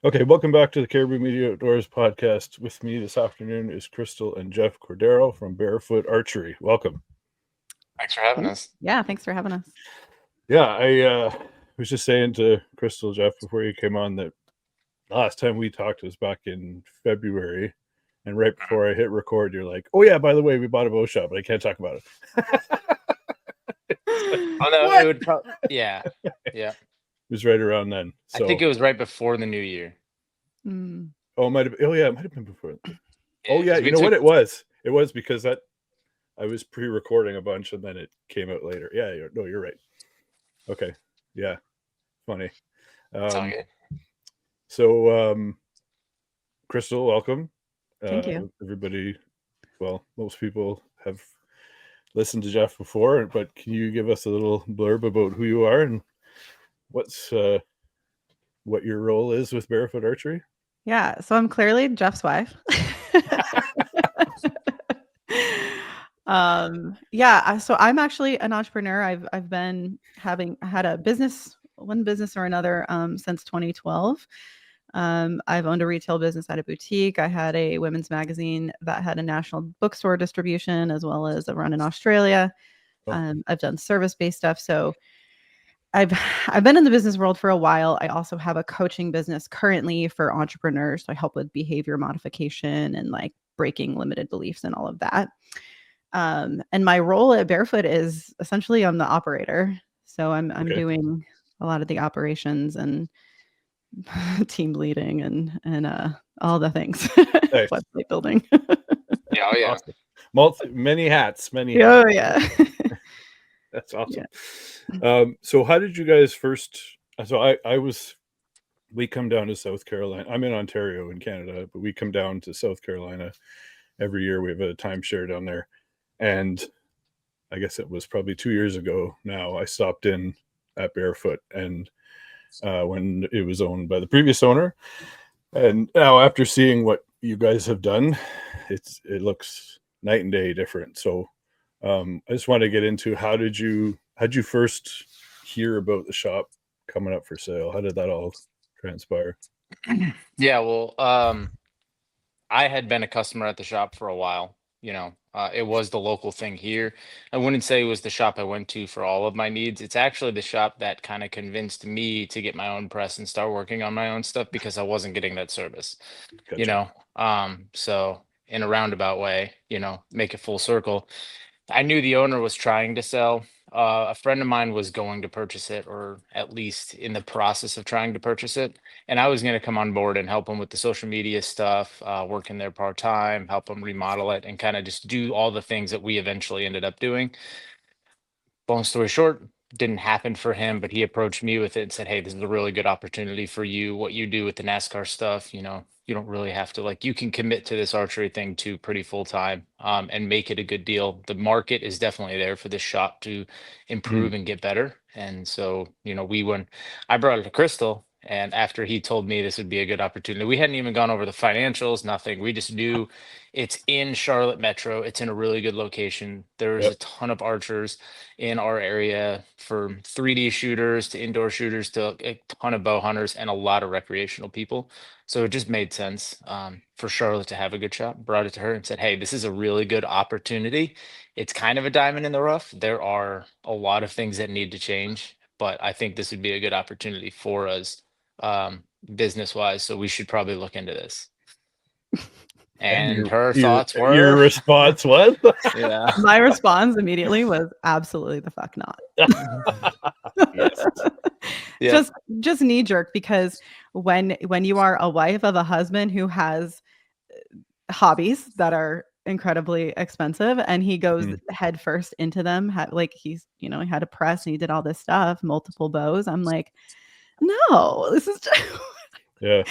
Okay, welcome back to the Caribou Media Outdoors podcast. With me this afternoon is Chrystal and Jeff Cordero from Barefoot Archery. Welcome. Thanks for having us. Yeah, thanks for having us. Yeah, I was just saying to Chrystal, Jeff, before you came on that last time we talked was back in February, and right before I hit record, you're like, "Oh yeah, by the way, we bought a bow shop, but I can't talk about it." Oh no, what? it would probably yeah. It was right around then. So I think it was right before the new year. Oh, it might have. Oh yeah, it might have been before. Oh yeah, you know took... what it was? It was because that I was pre-recording a bunch and then it came out later. Yeah, you're right. Okay, yeah, funny. It's all good. So, Chrystal, welcome. Thank you. Everybody. Well, most people have listened to Jeff before, but can you give us a little blurb about who you are and what your role is with Barefoot Archery? Yeah, so I'm clearly Jeff's wife. So I'm actually an entrepreneur. I've been had a business, one business or another, since 2012. I've owned a retail business at a boutique. I had a women's magazine that had a national bookstore distribution, as well as a run in Australia. I've done service-based stuff. So I've been in the business world for a while. I also have a coaching business currently for entrepreneurs. So I help with behavior modification and like breaking limited beliefs and all of that. And my role at Barefoot is essentially I'm the operator. So I'm doing a lot of the operations and team leading and all the things. Nice. Website building. Yeah, oh yeah. Awesome. Many hats. Oh yeah. That's awesome. Yeah. So how did you guys first? So we come down to South Carolina. I'm in Ontario in Canada, but we come down to South Carolina every year. We have a timeshare down there. And I guess it was probably 2 years ago now, I stopped in at Barefoot and when it was owned by the previous owner. And now after seeing what you guys have done, it looks night and day different. So I just want to get into how'd you first hear about the shop coming up for sale? How did that all transpire? Yeah, well, I had been a customer at the shop for a while. It was the local thing here. I wouldn't say it was the shop I went to for all of my needs. It's actually the shop that kind of convinced me to get my own press and start working on my own stuff because I wasn't getting that service. Gotcha. So in a roundabout way, make it full circle. I knew the owner was trying to sell. A friend of mine was going to purchase it, or at least in the process of trying to purchase it. And I was going to come on board and help him with the social media stuff, work in there part-time, help him remodel it, and kind of just do all the things that we eventually ended up doing. Long story short, didn't happen for him, but he approached me with it and said, "Hey, this is a really good opportunity for you. What you do with the NASCAR stuff, you don't really have to, you can commit to this archery thing too pretty full time, and make it a good deal. The market is definitely there for this shop to improve and get better." And so, I brought it to Chrystal, and after he told me this would be a good opportunity, we hadn't even gone over the financials, nothing. We just knew it's in Charlotte Metro. It's in a really good location. There's a ton of archers in our area, from 3D shooters to indoor shooters to a ton of bow hunters and a lot of recreational people. So it just made sense for Charlotte to have a good shop. Brought it to her and said, "Hey, this is a really good opportunity. It's kind of a diamond in the rough. There are a lot of things that need to change, but I think this would be a good opportunity for us business-wise. So we should probably look into this." And her thoughts were... Your response was? Yeah. My response immediately was absolutely the fuck not. Yes. Yeah. Just knee jerk, because when you are a wife of a husband who has hobbies that are incredibly expensive and he goes head first into them, he had a press and he did all this stuff, multiple bows. I'm like, no, this is just... Yeah.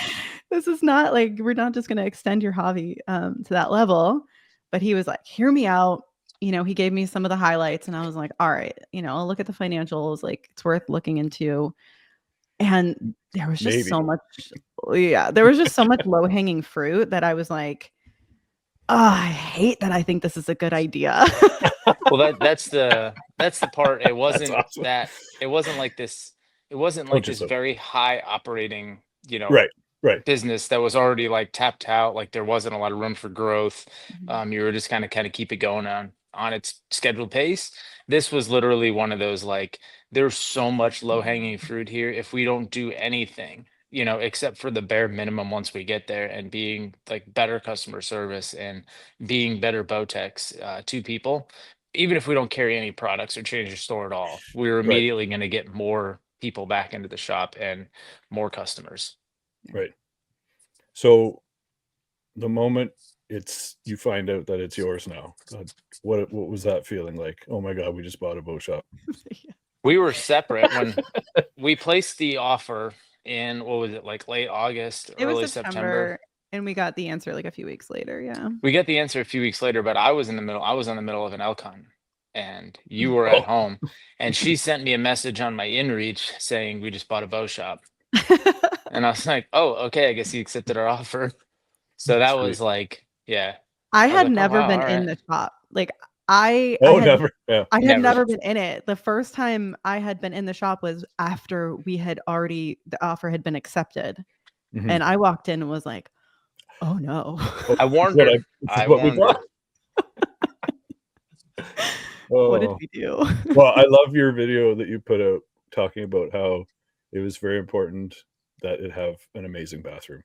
This is not we're not just going to extend your hobby to that level. But he was like, hear me out. He gave me some of the highlights and I was like, all right, I'll look at the financials. It's worth looking into. And there was just so much. Yeah. There was just so much low hanging fruit that I was like, oh, I hate that I think this is a good idea. Well, that's the part. It wasn't awesome. it wasn't like this. It wasn't like this very high operating, right. Right. business that was already like tapped out, like there wasn't a lot of room for growth. Mhm. You were just kind of keep it going on its scheduled pace. This was literally one of those, like, there's so much low hanging fruit here. If we don't do anything, except for the bare minimum once we get there, and being like better customer service and being better bow techs to people, even if we don't carry any products or change the store at all, we're Right. immediately going to get more people back into the shop and more customers. Right. So the moment you find out that it's yours now, what was that feeling like? Oh my God, we just bought a bow shop. We were separate when we placed the offer in, what was it, like late August, It was early September, and we got the answer like a few weeks later. Yeah. We got the answer a few weeks later, but I was in the middle of an elk hunt, and you were Oh, at home, and she sent me a message on my inReach saying we just bought a bow shop. And I was like, oh, okay, I guess he accepted our offer. So that was sweet. like, yeah. I I was had like, oh never wow, been all in right. the shop. Like I Oh, had never. Yeah. I had Never. never been in it. The first time I had been in the shop was after the offer had been accepted. Mhm. And I walked in and was like, oh no. I warned What her. this is I what we warned her. bought. What did Oh, we do? well, I love your video that you put out talking about how it was very important that it have an amazing bathroom.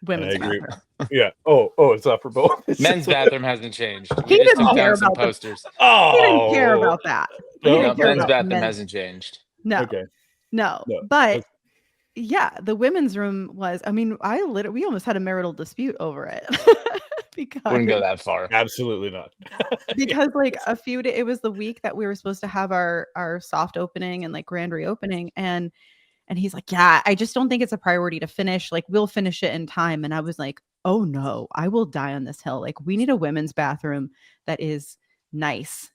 And I Women's agree. bathroom. Yeah. Oh, it's not for both. It's Men's just- bathroom hasn't changed. He We just didn't took care down some about the posters. He didn't care Oh, about that. He no, didn't care Men's about bathroom men's. hasn't changed. No. okay. No. No, But yeah, the women's room was, I mean, we almost had a marital dispute over it. Wouldn't go because that far. absolutely not. like a few days, it was the week that we were supposed to have our soft opening and like grand reopening, and he's like, yeah, I just don't think it's a priority to finish, like we'll finish it in time. And I was like, oh no, I will die on this hill. Like we need a women's bathroom that is nice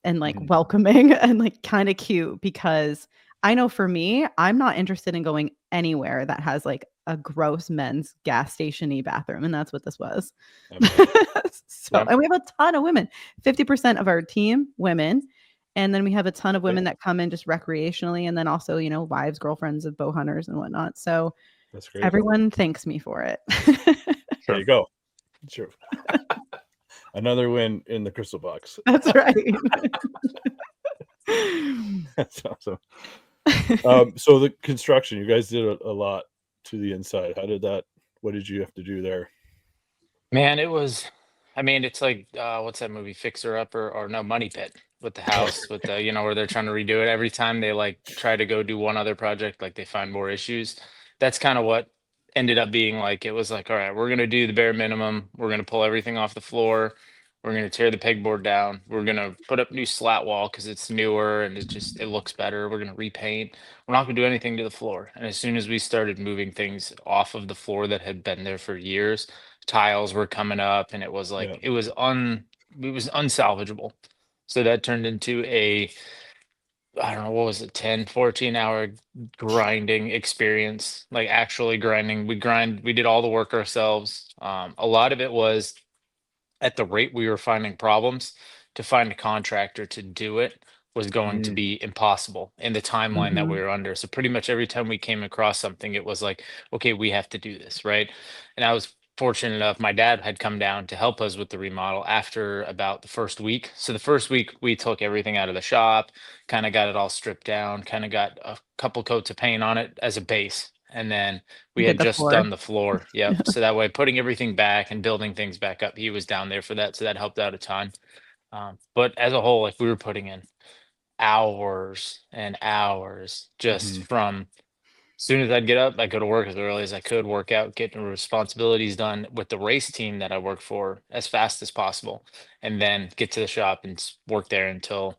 and like Mhm. welcoming and like kind of cute, because I know for me, I'm not interested in going anywhere that has like a gross men's gas station-y bathroom. And that's what this was. So, Yep. and we have a ton of women, 50% of our team, women. And then we have a ton of women that come in just recreationally. And then also, wives, girlfriends of bow hunters and whatnot. So That's great. everyone thanks me for it. There you go. Sure. Another win in the crystal box. That's right. That's awesome. So the construction, you guys did a lot to the inside. What did you have to do there? Man, it's like, what's that movie, Fixer Up, or no, Money Pit, with the house, with the, where they're trying to redo it. Every time they like try to go do one other project, like they find more issues. That's kind of what ended up being like. It was like, all right, we're going to do the bare minimum. We're going to pull everything off the floor. We're going to tear the pegboard down. We're going to put up new slat wall because it's newer and it looks better. We're going to repaint. We're not going to do anything to the floor. And as soon as we started moving things off of the floor that had been there for years, tiles were coming up, and it was like, Yeah. it was unsalvageable. So that turned into I don't know, what was it, 10, 14-hour grinding experience, like actually grinding. We did all the work ourselves. A lot of it was, at the rate we were finding problems, to find a contractor to do it was going to be impossible in the timeline that we were under. So pretty much every time we came across something, it was like, okay, we have to do this, right? And I was fortunate enough, my dad had come down to help us with the remodel after about the first week. So the first week we took everything out of the shop, kind of got it all stripped down, kind of got a couple coats of paint on it as a base. And then we Did had the just floor. done the floor. Yep. So that way, putting everything back and building things back up, he was down there for that. So that helped out a ton. But as a whole, like, we were putting in hours and hours just from, as soon as I'd get up, I'd go to work as early as I could, work out, get the responsibilities done with the race team that I work for as fast as possible, and then get to the shop and work there until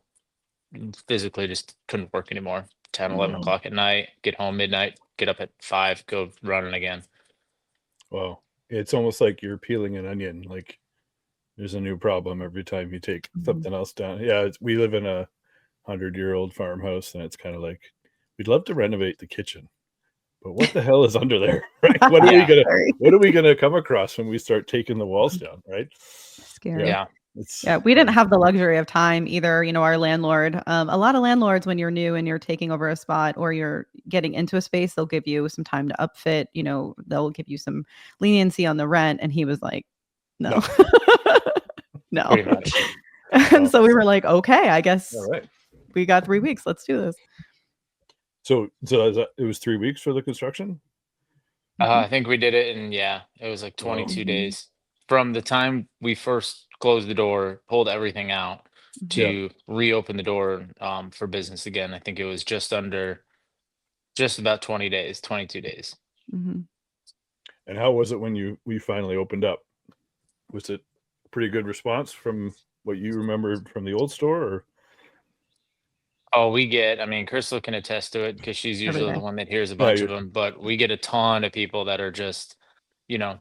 physically just couldn't work anymore. 10, 11 Wow. o'clock at night, get home midnight, get up at 5, go running again. Wow. It's almost like you're peeling an onion. Like there's a new problem every time you take something else down. Yeah, we live in a 100-year-old farmhouse, and it's kind of like, we'd love to renovate the kitchen, but what the hell is under there? Right? What are we gonna come across when we start taking the walls down? Right? Scary. Yeah. Yeah, we didn't have the luxury of time either. You know, our landlord, a lot of landlords, when you're new and you're taking over a spot or you're getting into a space, they'll give you some time to upfit, you know, they'll give you some leniency on the rent. And he was like, no, no. Pretty much. And so we were like, okay, I guess All right. we got 3 weeks. Let's do this. So it was 3 weeks for the construction? I think we did it in, it was like 22 days from the time we first closed the door, pulled everything out to reopen the door for business again. I think it was just about 20 days, 22 days. Mm-hmm. And how was it when we finally opened up? Was it a pretty good response from what you remembered from the old store? Or? Oh, I mean, Chrystal can attest to it because she's usually the one that hears a bunch of them, but we get a ton of people that are just, you know,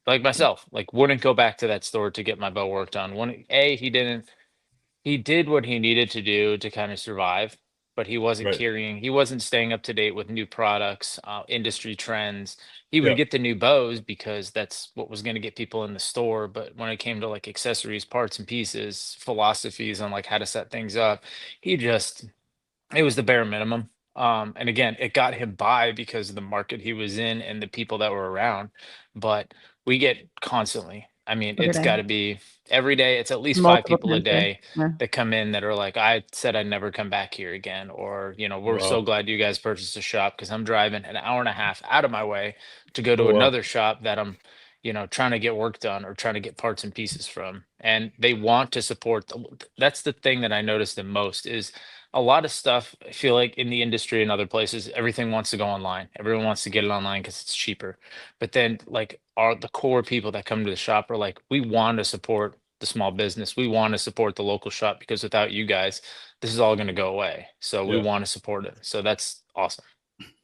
like myself, like wouldn't go back to that store to get my bow work done. He did what he needed to do to kind of survive, but he wasn't he wasn't staying up to date with new products, industry trends. He would get the new bows because that's what was going to get people in the store. But when it came to like accessories, parts and pieces, philosophies on like how to set things up, it was the bare minimum. And again, it got him by because of the market he was in and the people that were around. But we get constantly, I mean, it's got to be every day. It's at least 5 people a day that come in that are like, I said I'd never come back here again. Or, you know, we're so glad you guys purchased a shop because I'm driving an hour and a half out of my way to go to another shop that I'm, you know, trying to get work done or trying to get parts and pieces from. And they want to support. That's the thing that I noticed the most is a lot of stuff. I feel like in the industry and other places, everything wants to go online. Everyone wants to get it online because it's cheaper. But then like the core people that come to the shop are like, we want to support the small business. We want to support the local shop because without you guys, this is all going to go away. So we want to support it. So that's awesome.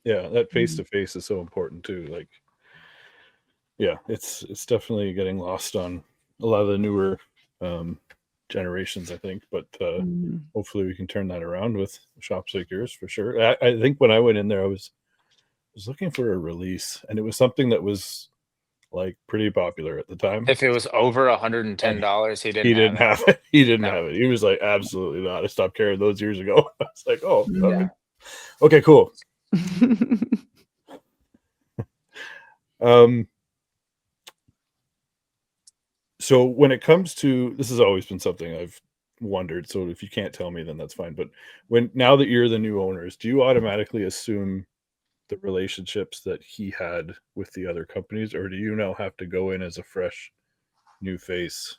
Yeah, that face to face is so important too. Like, yeah, it's definitely getting lost on a lot of the newer generations, I think. But hopefully we can turn that around with shops like yours for sure. I think when I went in there, I was looking for a release, and it was something that was like pretty popular at the time. If it was over $110, he didn't have it. He didn't have it. He was like, absolutely not. I stopped carrying those years ago. I was like, oh, okay, cool. So when it comes to, this has always been something I've wondered. So if you can't tell me, then that's fine. But now that you're the new owners, do you automatically assume the relationships that he had with the other companies, or do you now have to go in as a fresh new face,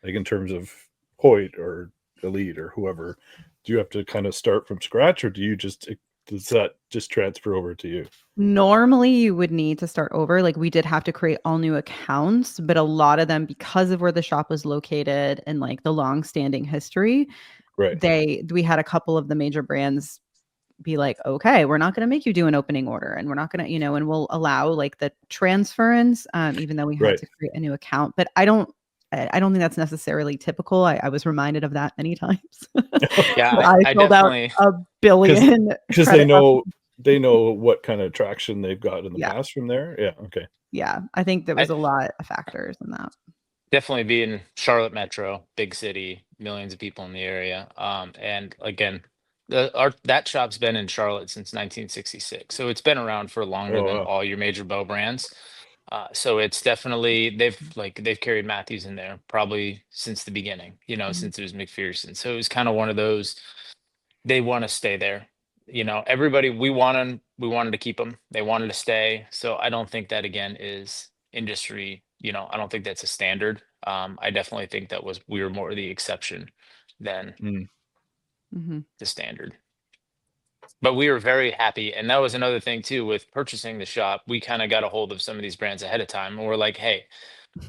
like in terms of Hoyt or Elite or whoever? Do you have to kind of start from scratch, or does that just transfer over to you? Normally you would need to start over. Like we did have to create all new accounts, but a lot of them, because of where the shop was located and like the long-standing history, we had a couple of the major brands be like, okay, we're not going to make you do an opening order, and we're not going to, you know, and we'll allow like the transference, even though we had to create a new account. But I don't think that's necessarily typical. I was reminded of that many times. Yeah, I filled out $1 billion because they know what kind of traction they've got in the past from there. Yeah. Okay. Yeah. I think there was a lot of factors in that. Definitely being Charlotte Metro, big city, millions of people in the area. And again, that shop's been in Charlotte since 1966. So it's been around for longer than all your major bow brands. So it's definitely, they've carried Matthews in there probably since the beginning, you know, since it was McPherson. So it was kind of one of those, they want to stay there. You know, everybody, we wanted to keep them. They wanted to stay. So I don't think that again is industry, you know, I don't think that's a standard. I definitely think we were more the exception than the standard. But we were very happy. And that was another thing too, with purchasing the shop, we kind of got a hold of some of these brands ahead of time. And we're like, hey,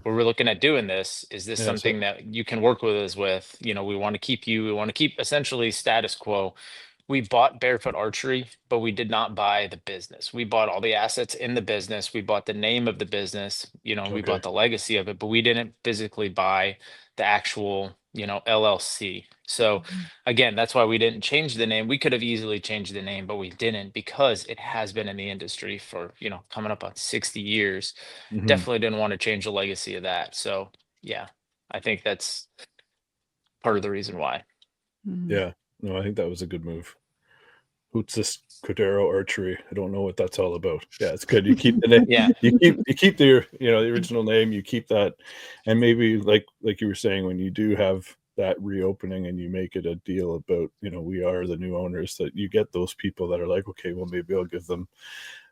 we're looking at doing this. Is this something that you can work with us with? You know, we want to keep you, we want to keep essentially status quo. We bought Barefoot Archery, but we did not buy the business. We bought all the assets in the business. We bought the name of the business, you know, we bought the legacy of it, but we didn't physically buy the actual, you know, LLC. So again, that's why we didn't change the name. We could have easily changed the name, but we didn't because it has been in the industry for, you know, coming up on 60 years. Definitely didn't want to change the legacy of that. So yeah, I think that's part of the reason why. Yeah, no, I think that was a good move. Who's this Cordero Archery? I don't know what that's all about. Yeah, it's good. You keep the name. Yeah. You keep the the original name. You keep that, and maybe like you were saying, when you do have that reopening and you make it a deal about we are the new owners, that you get those people that are like, okay, well maybe I'll give them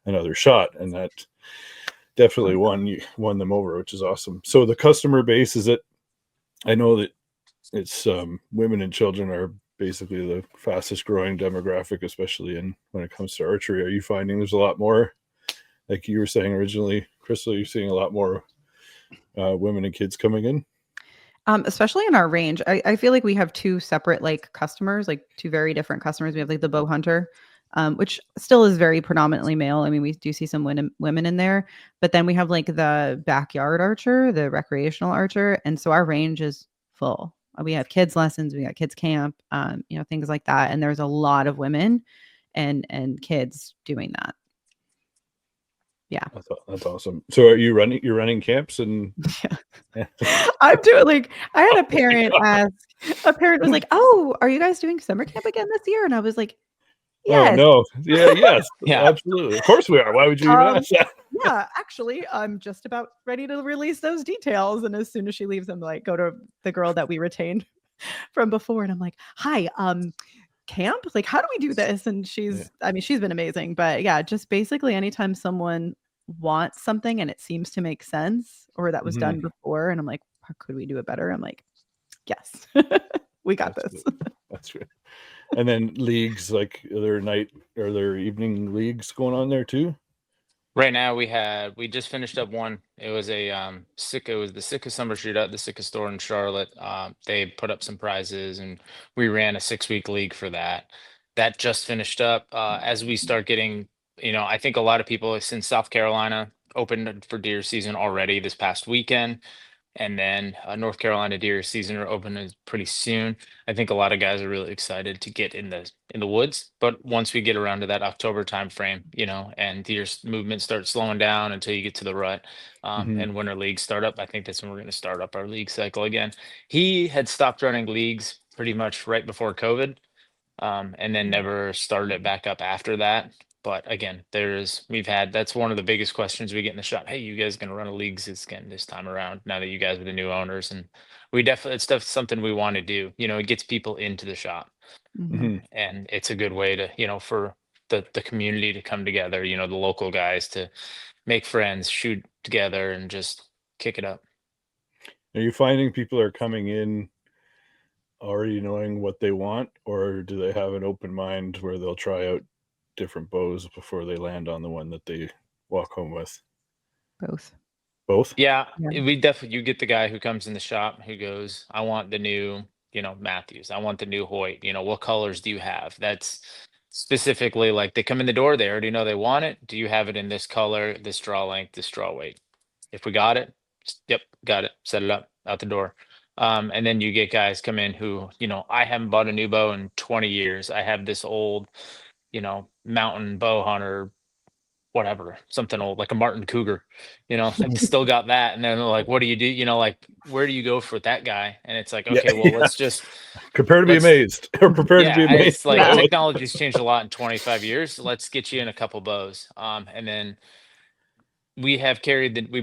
another shot, and that definitely won them over, which is awesome. So the customer base, is it? I know that it's women and children are basically the fastest growing demographic, especially when it comes to archery. Are you finding there's a lot more, like you were saying originally, Chrystal, you're seeing a lot more women and kids coming in? Especially in our range. I feel like we have two separate customers, like two very different customers. We have like the bow hunter, which still is very predominantly male. I mean, we do see some women in there, but then we have like the backyard archer, the recreational archer. And so our range is full. We have kids lessons, we got kids camp, things like that. And there's a lot of women and kids doing that. Yeah. That's awesome. So are you running? You're running camps and yeah. I'm doing I had a parent ask. A parent was like, "Oh, are you guys doing summer camp again this year?" And I was like, "Yes." Oh no. Yeah. Yes. Yeah. Absolutely. Of course we are. Why would you even ask that? Yeah, actually, I'm just about ready to release those details. And as soon as she leaves, I'm like, go to the girl that we retained from before, and I'm like, "Hi, camp? Like, how do we do this?" And she's been amazing. But yeah, just basically anytime someone wants something and it seems to make sense, or that was done before, and I'm like, could we do it better? I'm like, yes, we got this. That's true. And then leagues, like are there evening leagues going on there too? Right now we just finished up one. It was a it was the Sitka Summer Shootout, the Sitka store in Charlotte. They put up some prizes and we ran a 6-week league for that. That just finished up. As we start getting, I think a lot of people, since South Carolina opened for deer season already this past weekend, and then North Carolina deer season are open pretty soon. I think a lot of guys are really excited to get in the woods. But once we get around to that October timeframe, and deer movement starts slowing down until you get to the rut, and winter leagues start up, I think that's when we're going to start up our league cycle again. He had stopped running leagues pretty much right before COVID, and then never started it back up after that. But again, that's one of the biggest questions we get in the shop. Hey, you guys gonna run a leagues again this time around? Now that you guys are the new owners, and it's something we want to do. It gets people into the shop, and it's a good way to for the community to come together. The local guys to make friends, shoot together, and just kick it up. Are you finding people are coming in already knowing what they want, or do they have an open mind where they'll try out different bows before they land on the one that they walk home with? Both? Yeah. We definitely, you get the guy who comes in the shop who goes, I want the new, Matthews. I want the new Hoyt. What colors do you have? That's specifically like they come in the door, they already know they want it. Do you have it in this color, this draw length, this draw weight? If we got it, yep, got it. Set it up out the door. And then you get guys come in who, I haven't bought a new bow in 20 years. I have this old, mountain bow hunter, whatever, something old, like a Martin Cougar, I still got that. And then they're like, what do you do? Like, where do you go for that guy? And it's like, okay, well, let's just prepare to be amazed or prepare to be amazed. It's like technology's changed a lot in 25 years. Let's get you in a couple bows. And then we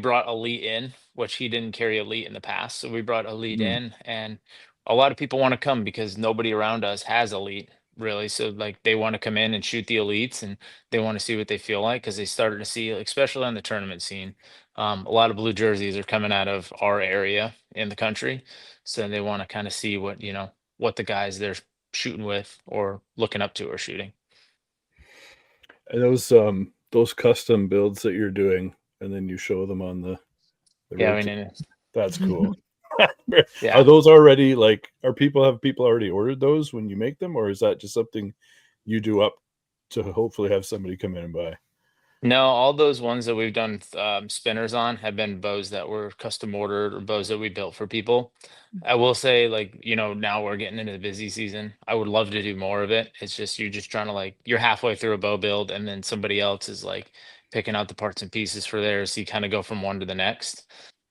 brought Elite in, which he didn't carry Elite in the past. So we brought Elite in, and a lot of people want to come because nobody around us has Elite really. So like they want to come in and shoot the Elites, and they want to see what they feel like, because they started to see, especially on the tournament scene, a lot of blue jerseys are coming out of our area in the country. So they want to kind of see what the guys they're shooting with or looking up to are shooting. And those custom builds that you're doing, and then you show them on the that's cool. Are those already have people already ordered those when you make them, or is that just something you do up to hopefully have somebody come in and buy? No, all those ones that we've done spinners on have been bows that were custom ordered or bows that we built for people. I will say, now we're getting into the busy season. I would love to do more of it. It's just you're just trying to you're halfway through a bow build, and then somebody else is picking out the parts and pieces for theirs. So you kind of go from one to the next.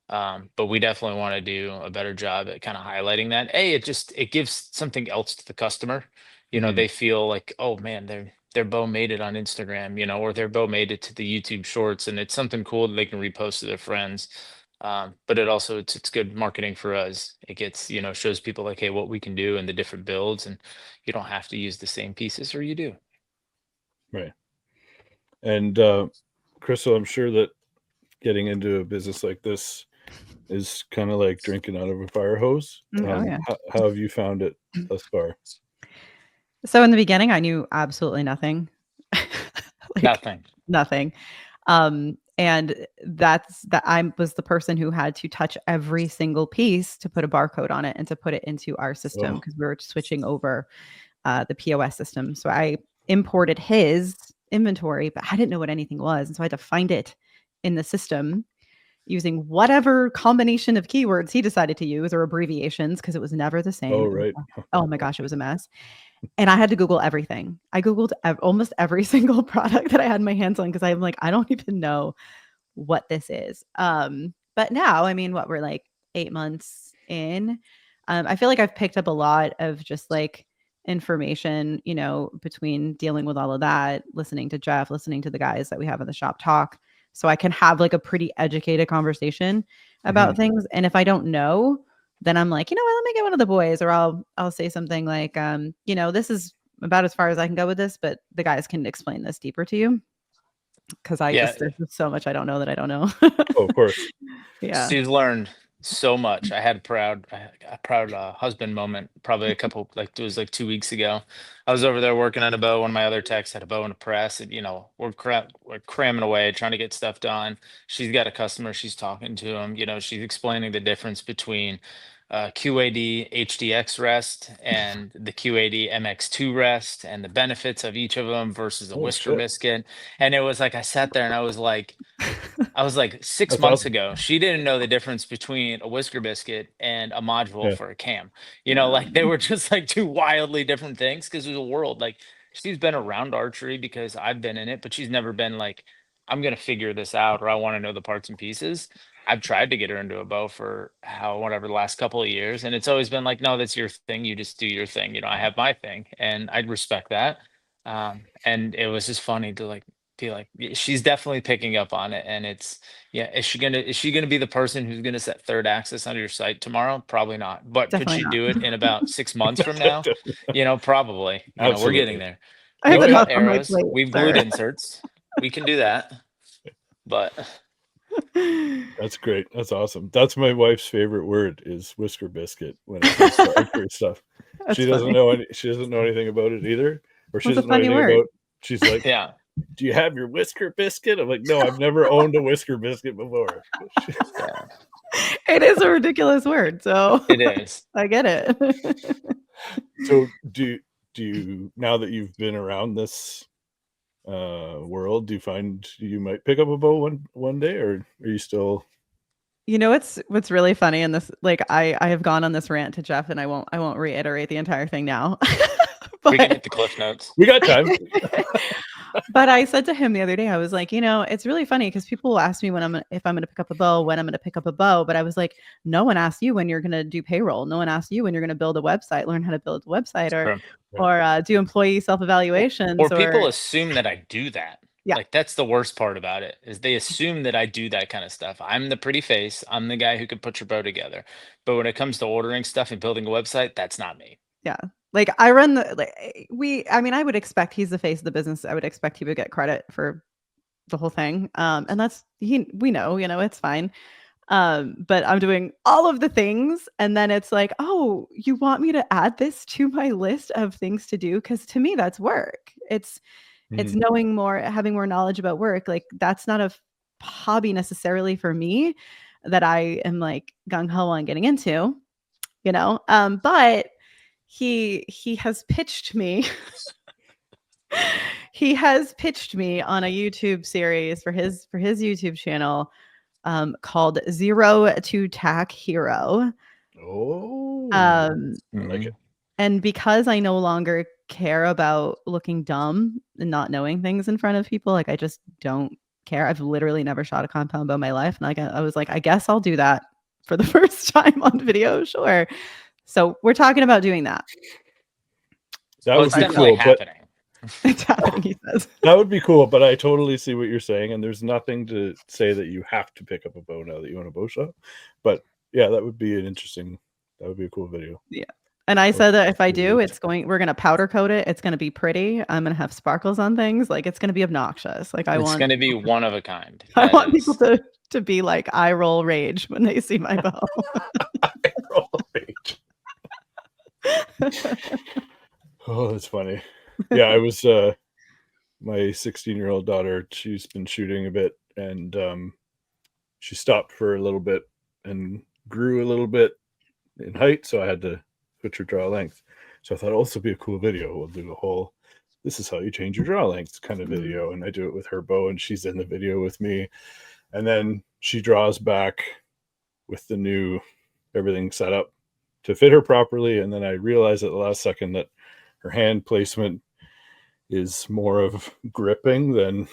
But we definitely want to do a better job at kind of highlighting that. It gives something else to the customer. Mhm. They feel like, oh man, their bow made it on Instagram, or their bow made it to the YouTube shorts, and it's something cool that they can repost to their friends. But it's good marketing for us. It gets, shows people like, hey, what we can do and the different builds, and you don't have to use the same pieces, or you do. Right. And Chrystal, I'm sure that getting into a business like this is kind of like drinking out of a fire hose. Oh, yeah. How have you found it thus far? So in the beginning, I knew absolutely nothing. Nothing. Nothing. And that I was the person who had to touch every single piece to put a barcode on it and to put it into our system, because we were switching over the POS system. So I imported his inventory, but I didn't know what anything was. And so I had to find it in the system using whatever combination of keywords he decided to use, or abbreviations, because it was never the same. Oh, right. Oh my gosh, it was a mess. And I had to Google everything. I Googled almost every single product that I had my hands on, because I'm like, I don't even know what this is. But now, I mean, we're like 8 months in. I feel like I've picked up a lot of just like information, between dealing with all of that, listening to Jeff, listening to the guys that we have in the shop talk. So I can have like a pretty educated conversation about things. And if I don't know, then I'm like, let me get one of the boys, or I'll say something like, this is about as far as I can go with this, but the guys can explain this deeper to you. Because there's just so much I don't know that I don't know. Oh, of course. Yeah. She's learned so much. I had a proud husband moment, probably it was like 2 weeks ago. I was over there working on a bow. One of my other techs had a bow and a press, and we're cramming away trying to get stuff done. She's got a customer, she's talking to him, she's explaining the difference between QAD HDX rest and the QAD MX2 rest, and the benefits of each of them versus a whisker biscuit. And it was like, I sat there and I was like 6 That's months awesome. ago, she didn't know the difference between a whisker biscuit and a module for a cam. Like they were just like two wildly different things, because there's a world, like, she's been around archery because I've been in it, but she's never been like, I'm gonna figure this out, or I want to know the parts and pieces. I've tried to get her into a bow for whatever the last couple of years, and it's always been like, no, that's your thing. You just do your thing. I have my thing, and I'd respect that. And it was just funny to like be like, she's definitely picking up on it, and is she gonna be the person who's gonna set third axis under your site tomorrow? Probably not. But Definitely could she not. do it in about 6 months from now? Probably. We're getting there. I have We enough cut on my arrows, plate, we've sir. glued inserts. We can do that. But That's great. That's awesome. That's my wife's favorite word, is whisker biscuit, when it comes to archery stuff. She doesn't know anything about it either, or she doesn't know anything about. She's like, yeah. Do you have your whisker biscuit? I'm like, no, I've never owned a whisker biscuit before. It is a ridiculous word, so it is. I get it. So do you, now that you've been around this world, do you find you might pick up a bow one day, or are you still? What's really funny in this, like, I have gone on this rant to Jeff, and I won't reiterate the entire thing now. But we can hit the cliff notes. We got time. But I said to him the other day, I was like, it's really funny, because people will ask me if I'm going to pick up a bow, when I'm going to pick up a bow. But I was like, no one asks you when you're going to do payroll. No one asks you when you're going to build a website, learn how to build a website, or do employee self-evaluations. Or people assume that I do that. Yeah. Like, that's the worst part about it, is they assume that I do that kind of stuff. I'm the pretty face. I'm the guy who could put your bow together. But when it comes to ordering stuff and building a website, that's not me. Yeah. Like, I run I would expect, he's the face of the business. I would expect he would get credit for the whole thing. And that's, we know, it's fine. But I'm doing all of the things. And then it's like, oh, you want me to add this to my list of things to do? Because to me, that's work. It's knowing more, having more knowledge about work. Like, that's not a hobby necessarily for me that I am like gung-ho on getting into, but he has pitched me. He has pitched me on a YouTube series for his YouTube channel called Zero to Tack Hero. Oh, I like it. And because I no longer care about looking dumb and not knowing things in front of people, like, I just don't care. I've literally never shot a compound bow in my life. And I was like, I guess I'll do that for the first time on video. Sure. So we're talking about doing that. That Well, would it's be definitely cool, but happening. It's happening, he says. that would be cool. But I totally see what you're saying, and there's nothing to say that you have to pick up a bow now that you own a bow shop. But yeah, that would be that would be a cool video. Yeah. And I said that if I do, we're going to powder coat it. It's going to be pretty. I'm going to have sparkles on things. Like, it's going to be obnoxious. Like, It's going to be one of a kind. I want people to be like eye roll rage when they see my bow. Eye roll rage. Oh, that's funny. Yeah, I was my 16-year-old daughter, she's been shooting a bit, and she stopped for a little bit and grew a little bit in height, so I had to switch her draw length. So I thought, oh, this will be a cool video. We'll do a whole this is how you change your draw length kind of video, and I do it with her bow, and she's in the video with me, and then she draws back with the new everything set up to fit her properly, and then I realized at the last second that her hand placement is more of gripping than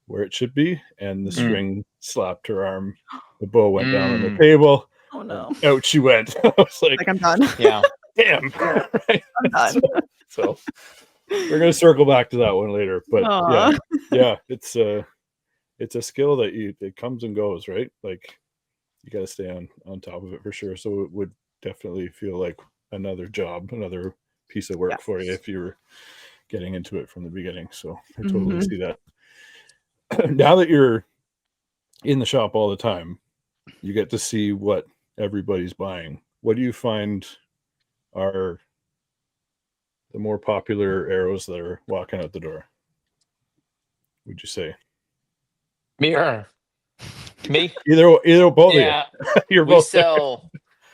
where it should be, and the string slapped her arm. The bow went down on the table. Oh no! Out she went. I was like, I'm done. Yeah, damn. Right? I'm done. So we're gonna circle back to that one later, but yeah, it's a skill that it comes and goes, right? Like you got to stay on top of it for sure. So it would definitely feel like another job, another piece of work for you if you were getting into it from the beginning. So I totally see that. Now that you're in the shop all the time, you get to see what everybody's buying. What do you find are the more popular arrows that are walking out the door? Would you say me or her? Me? Either both Yeah, of you.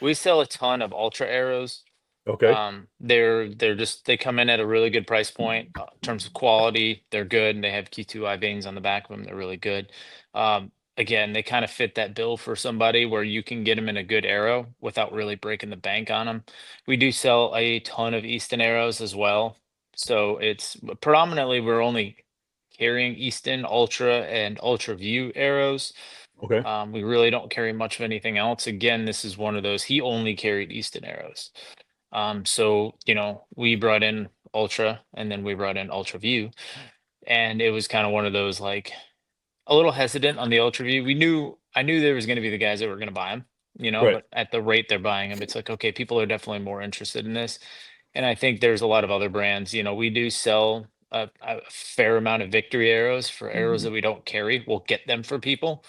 we sell a ton of ultra arrows. Okay. They're they come in at a really good price point in terms of quality. They're good, and they have Q2I veins on the back of them. They're really good. Again, they kind of fit that bill for somebody where you can get them in a good arrow without really breaking the bank on them. We do sell a ton of Easton arrows as well. So it's predominantly we're only carrying Easton Ultra and Ultra View arrows. Okay. We really don't carry much of anything else. Again, this is one of those, he only carried Easton arrows. So, we brought in Ultra, and then we brought in Ultra View, and it was kind of one of those, like, a little hesitant on the Ultra View. I knew there was going to be the guys that were going to buy them, Right. but at the rate they're buying them, it's like, okay, people are definitely more interested in this. And I think there's a lot of other brands, we do sell a fair amount of victory arrows for arrows that we don't carry. We'll get them for people.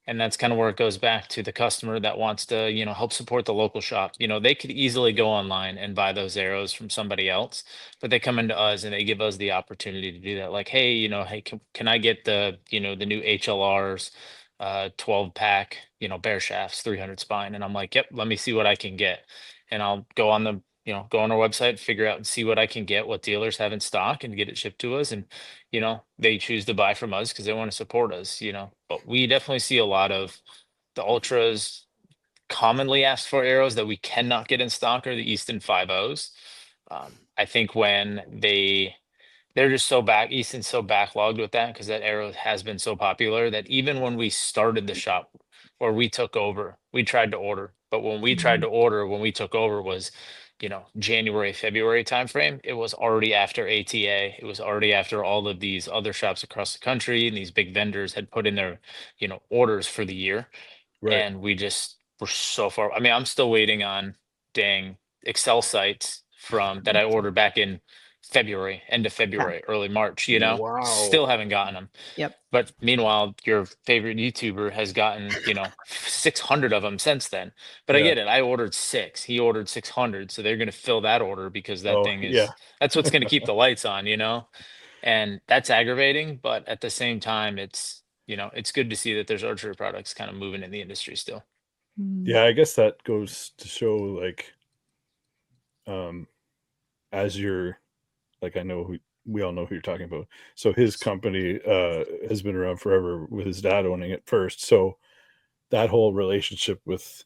And that's kind of where it goes back to the customer that wants to, help support the local shop. They could easily go online and buy those arrows from somebody else, but they come into us and they give us the opportunity to do that. Like, hey, hey, can I get the new HLRs, 12 pack, bear shafts, 300 spine? And I'm like, yep, let me see what I can get. And I'll go on go on our website, figure out and see what I can get, what dealers have in stock, and get it shipped to us. And they choose to buy from us because they want to support us, but we definitely see a lot of the ultras. Commonly asked for arrows that we cannot get in stock are the Easton 5.0s. I think when they're just Easton's so backlogged with that because that arrow has been so popular that even when we started the shop or we took over, we tried to order. But when we tried to order, when we took over was, January, February timeframe. It was already after ATA. It was already after all of these other shops across the country and these big vendors had put in their, orders for the year. Right. And we just were so far. I mean, I'm still waiting on dang Excel sites that I ordered back in February, end of February, early March, Wow. Still haven't gotten them. Yep. But meanwhile, your favorite YouTuber has gotten, 600 of them since then. But I get it. I ordered 6. He ordered 600. So they're going to fill that order because that thing is, that's what's going to keep the lights on, and that's aggravating. But at the same time, it's good to see that there's archery products kind of moving in the industry still. Yeah, I guess that goes to show, like, as you're, like, we all know who you're talking about. So his company has been around forever with his dad owning it first. So that whole relationship with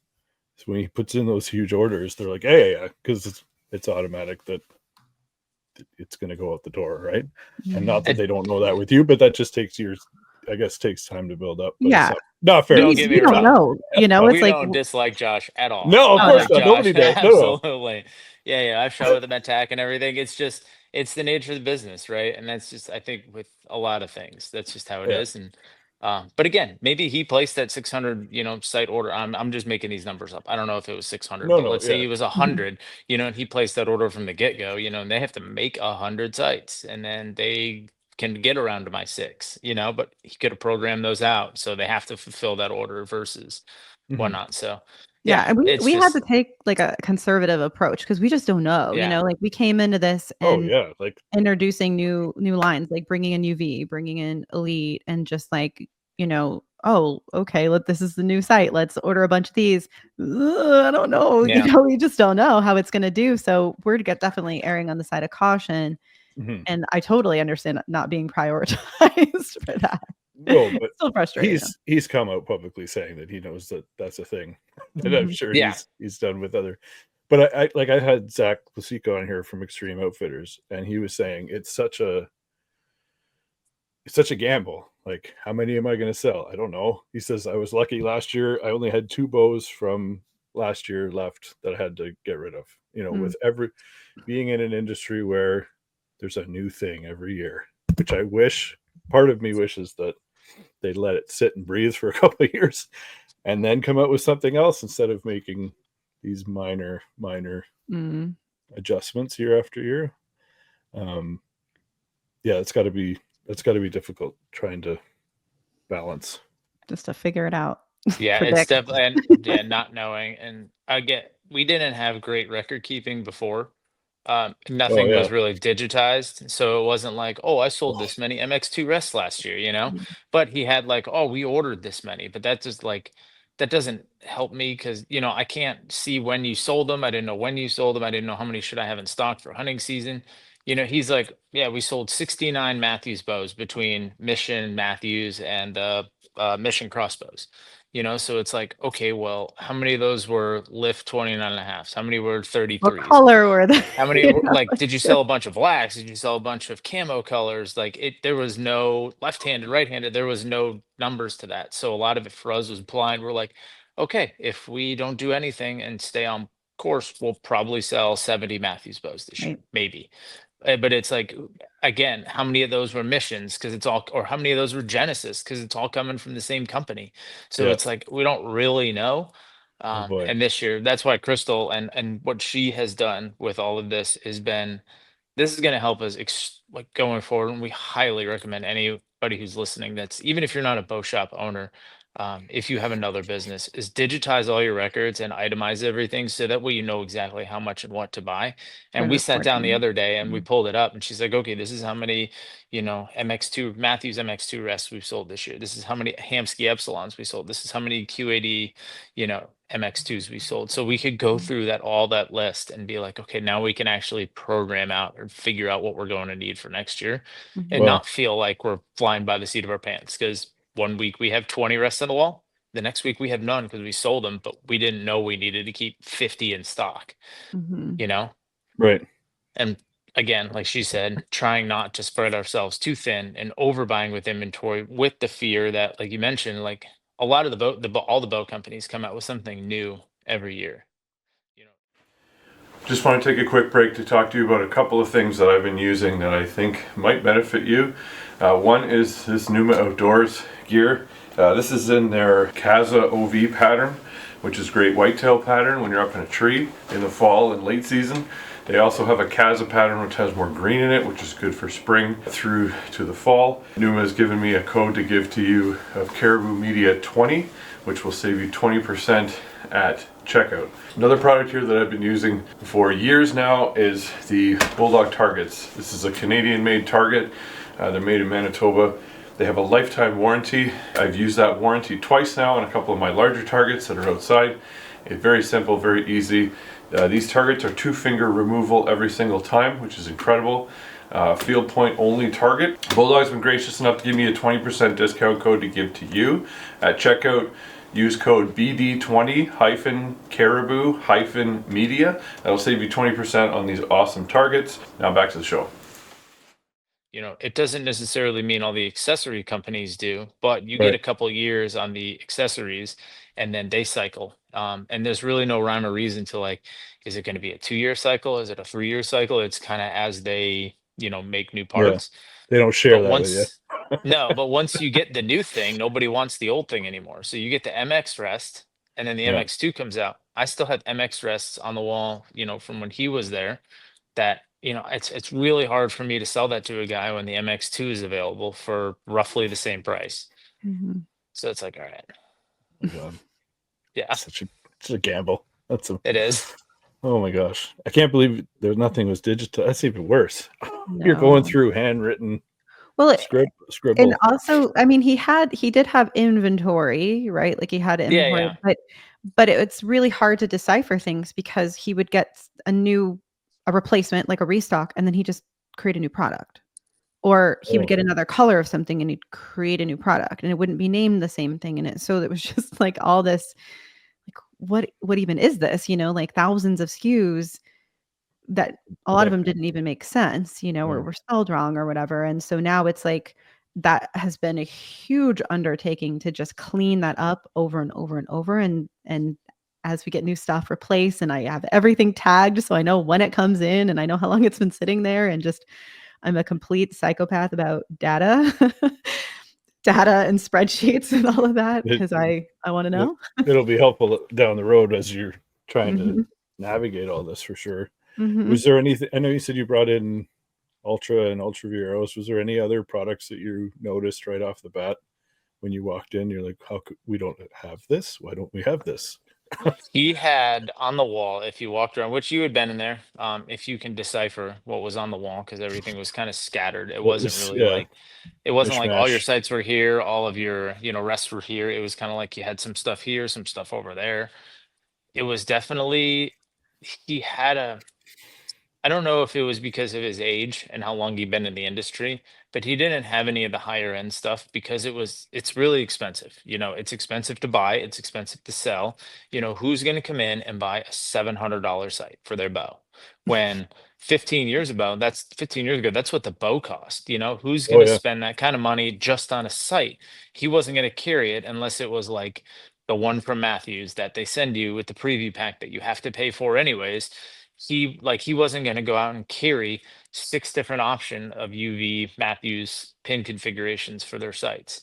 when he puts in those huge orders, they're like, yeah, because it's automatic that it's going to go out the door, right? And not that they don't know that with you, but that just takes your I guess takes time to build up. But Yeah. it's not fair. Don't get me You don't wrong. know. You know, it's We like don't dislike Josh at all. No, of Oh, course no. not. Nobody does. No. Absolutely. Yeah, I've shot with him at TAC and everything. It's just it's the nature of the business, right? And that's just I think with a lot of things, that's just how it Yeah. is. And but again, maybe he placed that 600, site order. I'm just making these numbers up. I don't know if it was 600, No, but no, let's say yeah. it was 100, and he placed that order from the get-go, and they have to make 100 sites and then they can get around to my 6, but he could have programmed those out. So they have to fulfill that order versus Mhm. whatnot. So Yeah, and it's we had just to take like a conservative approach because we just don't know, yeah. like we came into this Oh and yeah, like introducing new lines, like bringing in UV, bringing in Elite, and just like, oh, okay, this is the new site. Let's order a bunch of these. I don't know, Yeah. we just don't know how it's going to do. So we're definitely erring on the side of caution. mhm. And I totally understand not being prioritized for that. Well, but Still frustrating. he's come out publicly saying that he knows that that's a thing that I'm Mhm. sure Yeah. he's done with other. But I had Zach Plasico on here from Extreme Outfitters, and he was saying it's such a gamble. Like, how many am I going to sell? I don't know. He says I was lucky last year. I only had 2 bows from last year left that I had to get rid of. With being in an industry where there's a new thing every year, which I wish. Part of me wishes that they'd let it sit and breathe for a couple of years and then come out with something else instead of making these minor Mm. adjustments year after year. Yeah, it's got to be difficult trying to balance. Just to figure it out. Yeah, it's Predict. definitely and not knowing. And we didn't have great record keeping before. Nothing yeah. was really digitized, so it wasn't like, oh, I sold this many MX2 rests last year, Mhm. But he had like, oh, we ordered this many, but that just like that doesn't help me because I can't see when you sold them. I didn't know when you sold them. I didn't know how many should I have in stock for hunting season. He's like, yeah, we sold 69 Matthews bows between Mission Matthews and Mission crossbows. So it's like, okay, well, how many of those were lift 29 and a half? How many were What 33s? color were they? How many like did you sell a bunch of blacks? Did you sell a bunch of camo colors? Like there was no left-handed, right-handed, there was no numbers to that. So a lot of it for us was blind. We're like, okay, if we don't do anything and stay on course, we'll probably sell 70 Matthews bows this year, Right. maybe. But it's like again, how many of those were Missions because it's all, or how many of those were Genesis because it's all coming from the same company. So Yeah. it's like we don't really know. Oh boy. And this year, that's why Chrystal and what she has done with all of this has been, this is going to help us like going forward. And we highly recommend anybody who's listening, that's even if you're not a bow shop owner, if you have another business, is digitize all your records and itemize everything so that way you know exactly how much and what to buy. And Good we sat down the reporting. other day and we Mhm. pulled it up and she's like, okay, this is how many, MX2 Matthews MX2 rests we've sold this year. This is how many Hamsky Epsilons we sold. This is how many Q80, MX2s we sold. So we could go through all that list and be like, okay, now we can actually program out or figure out what we're going to need for next year and Mhm. Well, not feel like we're flying by the seat of our pants. Because one week we have 20 rests on the wall. The next week we have none because we sold them, but we didn't know we needed to keep 50 in stock, Mhm. right. And again, like she said, trying not to spread ourselves too thin and overbuying with inventory with the fear that, like you mentioned, like a lot of all the boat companies come out with something new every year. Just want to take a quick break to talk to you about a couple of things that I've been using that I think might benefit you. One is this Numa Outdoors gear. This is in their Kaza OV pattern, which is great whitetail pattern when you're up in a tree in the fall and late season. They also have a Kaza pattern which has more green in it, which is good for spring through to the fall. Numa has given me a code to give to you of Caribou Media 20, which will save you 20% at checkout. Another product here that I've been using for years now is the Bulldog targets. This is a Canadian made target. They're made in Manitoba. They have a lifetime warranty. I've used that warranty twice now on a couple of my larger targets that are outside. It's very simple, very easy. These targets are 2-finger removal every single time, which is incredible. Field point only target. Bulldog's been gracious enough to give me a 20% discount code to give to you at checkout. Use code BD20-Caribou-Media. That'll save you 20% on these awesome targets. Now back to the show. it doesn't necessarily mean all the accessory companies do, but you get Right. a couple years on the accessories and then they cycle. And there's really no rhyme or reason to like, is it going to be a 2-year cycle? Is it a 3-year cycle? It's kind of as they, make new Yeah. parts. They don't share But that with you. once you get the new thing, nobody wants the old thing anymore. So you get the MX Rest and then the Yeah. MX2 comes out. I still have MX Rests on the wall, from when he was there, that, it's really hard for me to sell that to a guy when the MX2 is available for roughly the same price. Mhm. So it's like, all right. Oh, God. Yeah, Such a gamble. it is. Oh my gosh. I can't believe there's nothing was digital. That's even worse. You're No. going through handwritten Well, scribble. and also, I mean, he did have inventory, right? Like he had inventory, Yeah. but it's really hard to decipher things because he would get a replacement, like a restock, and then he just create a new product. Or he would get another color of something and he'd create a new product and it wouldn't be named the same thing in it. So it was just like all this, like what even is this? Like thousands of SKUs that a lot of them didn't even make sense, or were spelled wrong or whatever. And so now it's like that has been a huge undertaking to just clean that up over and over and over. And as we get new stuff replaced and I have everything tagged so I know when it comes in and I know how long it's been sitting there, and just I'm a complete psychopath about data and spreadsheets and all of that because I want to know. It'll be helpful down the road as you're trying Mhm. to navigate all this for sure. Mhm. Was there anything? I know you said you brought in Ultra and Ultra V arrows. Was there any other products that you noticed right off the bat when you walked in? You're like, how could we don't have this? Why don't we have this? He had on the wall, if you walked around, which you had been in there, if you can decipher what was on the wall, because everything was kind of scattered. It wasn't really like, it wasn't like all your Mishmash. sites were here, all of your, rests were here. It was kind of like you had some stuff here, some stuff over there. It was definitely, he had I don't know if it was because of his age and how long he'd been in the industry, but he didn't have any of the higher end stuff because it's really expensive. It's expensive to buy, it's expensive to sell. Who's going to come in and buy a $700 sight for their bow? When 15 years ago, that's what the bow cost. Who's going to spend that kind of money just on a sight? He wasn't going to carry it unless it was like the one from Matthews that they send you with the preview pack that you have to pay for anyways. He wasn't going to go out and carry 6 different option of UV Matthews pin configurations for their sites.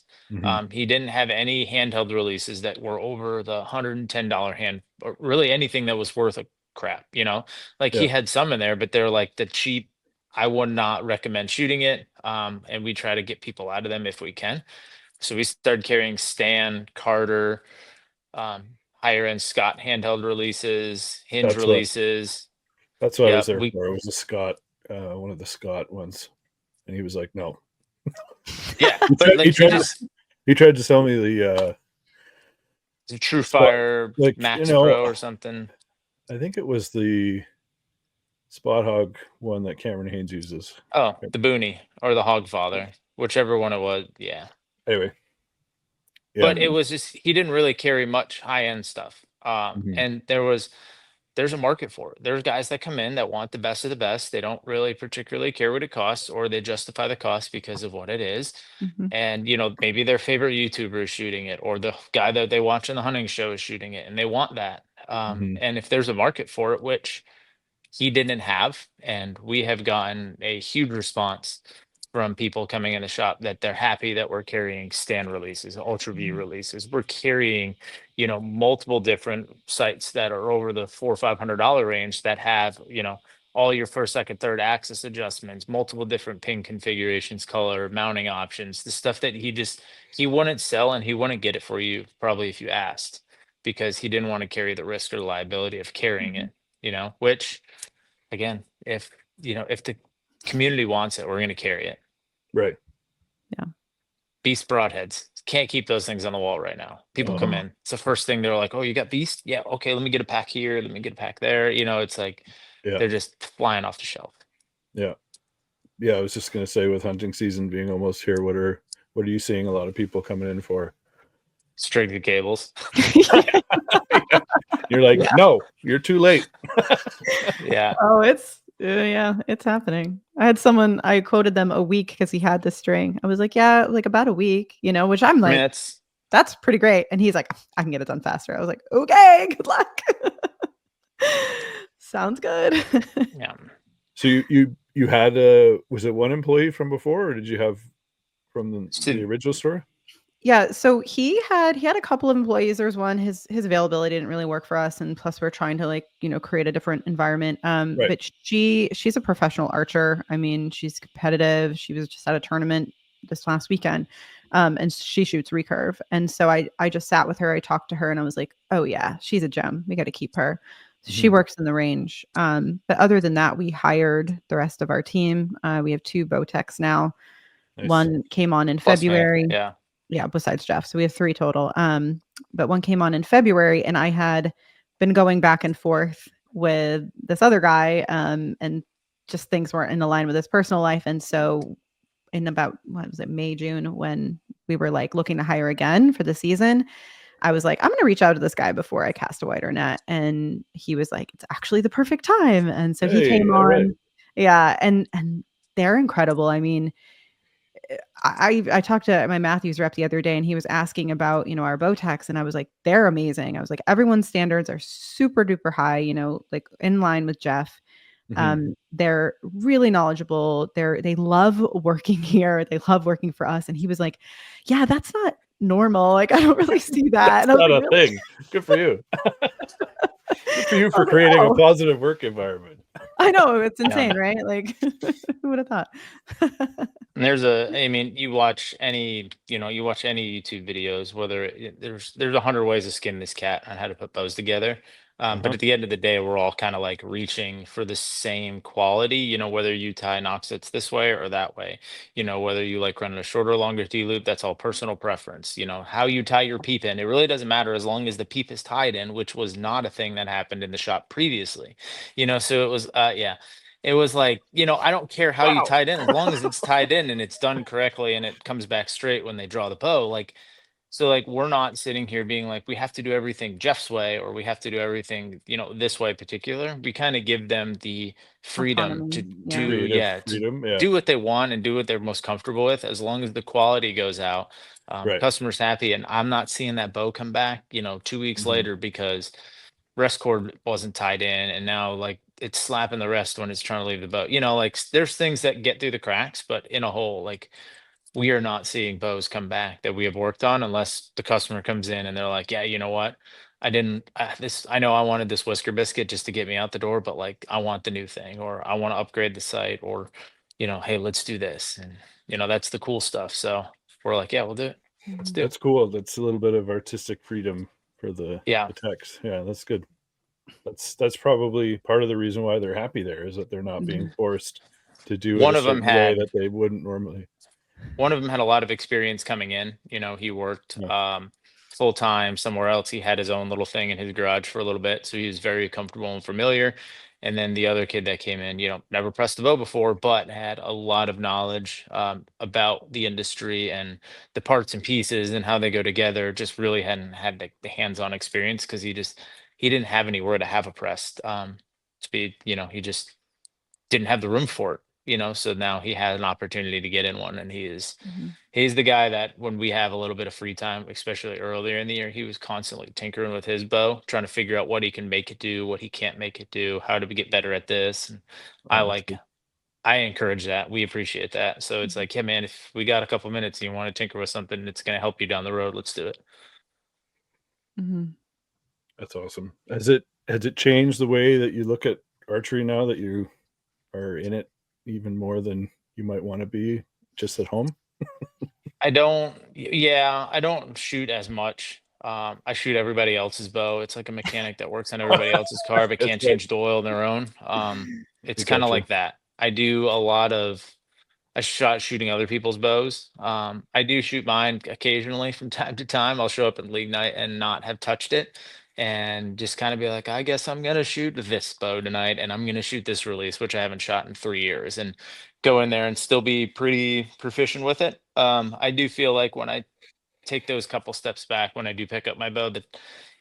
He didn't have any handheld releases that were over the $110 hand, or really anything that was worth a crap. He had some in there, but they're like the cheap. I would not recommend shooting it. And we try to get people out of them if we can. So we started carrying Stan, Carter, higher end Scott handheld releases, hinge releases. That's what I was there for. It was a Scott, one of the Scott ones, and he was like, "No." Yeah, but like he tried to sell me the True Fire like, Max Pro or something. I think it was the Spot Hog one that Cameron Haynes uses. Oh, the Boonie or the Hogfather, whichever one it was. Yeah. Anyway. Yeah. But it was just, he didn't really carry much high end stuff. And there's a market for it. There's guys that come in that want the best of the best. They don't really particularly care what it costs, or they justify the cost because of what it is. And, maybe their favorite YouTuber is shooting it, or the guy that they watch in the hunting show is shooting it, and they want that. And if there's a market for it, which he didn't have, and we have gotten a huge response from people coming in the shop that they're happy that we're carrying stand releases, Ultra V releases. We're carrying, multiple different sites that are over the $400 or $500 range that have, all your first, second, third axis adjustments, multiple different pin configurations, color, mounting options, the stuff that he wouldn't sell and he wouldn't get it for you probably if you asked, because he didn't want to carry the risk or the liability of carrying it, which again, if the community wants it, we're going to carry it. Right. Yeah. Beast Broadheads. Can't keep those things on the wall right now. People come in. It's the first thing they're like, "Oh, you got Beast? Yeah, okay, let me get a pack here. Let me get a pack there." It's like they're just flying off the shelf. Yeah. Yeah, I was just going to say, with hunting season being almost here, what are you seeing a lot of people coming in for? String the cables. You're like, no, you're too late. Yeah. Oh, it's Yeah, it's happening. I had someone, I quoted them a week because he had the string. I was like, yeah, like about a week, which I'm I mean, like, that's pretty great. And he's like, I can get it done faster. I was like, okay, good luck. Sounds good. yeah. So you had was it one employee from before, or did you have from the So original store? Yeah, so he had a couple of employees. There was one, his availability didn't really work for us, and plus we're trying to create a different environment. Right. But she's a professional archer. I mean, she's competitive. She was just at a tournament this last weekend. And she shoots recurve. And so I just sat with her, I talked to her, and I was like, oh yeah, she's a gem. We got to keep her. She works in the range. But other than that, we hired the rest of our team. We have 2 bow techs now. Nice. One came on in plus me, February. yeah. Besides Jeff. So we have 3 total. But one came on in February, and I had been going back and forth with this other guy, and just things weren't in line with his personal life. And so in about, what was it, May, June, when we were like looking to hire again for the season, I was like, I'm going to reach out to this guy before I cast a wider net. And he was like, it's actually the perfect time. And so he came on. Right. Yeah. And they're incredible. I mean, I talked to my Matthews rep the other day, and he was asking about, our bow techs, and I was like, they're amazing. I was like, everyone's standards are super duper high, like in line with Jeff. They're really knowledgeable. They love working here. They love working for us. And he was like, yeah, that's not normal. Like, I don't really see that. That's and I was not like, a really? thing. Good for you. Good for you for creating a positive work environment. I know, it's insane, right? Like, who would have thought? And I mean, you watch any YouTube videos, whether there's 100 ways to skin this cat on how to put bows together. But at the end of the day, we're all kind of like reaching for the same quality, whether you tie Noxets this way or that way, whether you like running a shorter or longer T loop, that's all personal preference. How you tie your peep in, it really doesn't matter as long as the peep is tied in, which was not a thing that happened in the shop previously, so it was, yeah. It was like, I don't care how you tie it in, as long as it's tied in and it's done correctly and it comes back straight when they draw the bow. So we're not sitting here being like, we have to do everything Jeff's way, or we have to do everything, this way particular. We kind of give them the freedom to Autonomy, do, Freedom, do what they want and do what they're most comfortable with, as long as the quality goes out. Right. Customer's happy, and I'm not seeing that bow come back, 2 weeks later because rest cord wasn't tied in, and now it's slapping the rest when it's trying to leave the bow. There's things that get through the cracks, but in a whole, we are not seeing bows come back that we have worked on, unless the customer comes in and they're like, yeah, you know what? I didn't, I know I wanted this whisker biscuit just to get me out the door, but I want the new thing, or I want to upgrade the site, or, hey, let's do this. And, that's the cool stuff. So we're like, yeah, we'll do it. Let's do it. That's cool. That's a little bit of artistic freedom for the techs. Yeah, that's good. That's probably part of the reason why they're happy there, is that they're not being forced to do it a certain way that they wouldn't normally. One of them had a lot of experience coming in. He worked full time somewhere else. He had his own little thing in his garage for a little bit, so he was very comfortable and familiar. And then the other kid that came in, never pressed the bow before, but had a lot of knowledge about the industry and the parts and pieces and how they go together. Just really hadn't had the hands-on experience, because he didn't have anywhere to have a pressed speed. He just didn't have the room for it. So now he had an opportunity to get in one, and he's the guy that when we have a little bit of free time, especially earlier in the year, he was constantly tinkering with his bow, trying to figure out what he can make it do, what he can't make it do, how do we get better at this. And I encourage that. We appreciate that. So it's like, yeah, man, if we got a couple minutes and you want to tinker with something that's going to help you down the road, let's do it. That's awesome. Has it changed the way that you look at archery now that you are in it even more than you might want to be just at home? I don't shoot as much. I shoot everybody else's bow. It's like a mechanic that works on everybody else's car but can't change the oil on their own. It's kind of like that. I shot shooting other people's bows. I do shoot mine occasionally from time to time. I'll show up at league night and not have touched it, and just kind of be like, I guess I'm gonna shoot this bow tonight, and I'm gonna shoot this release, which I haven't shot in 3 years, and go in there and still be pretty proficient with it. I do feel like when I take those couple steps back, when I do pick up my bow, that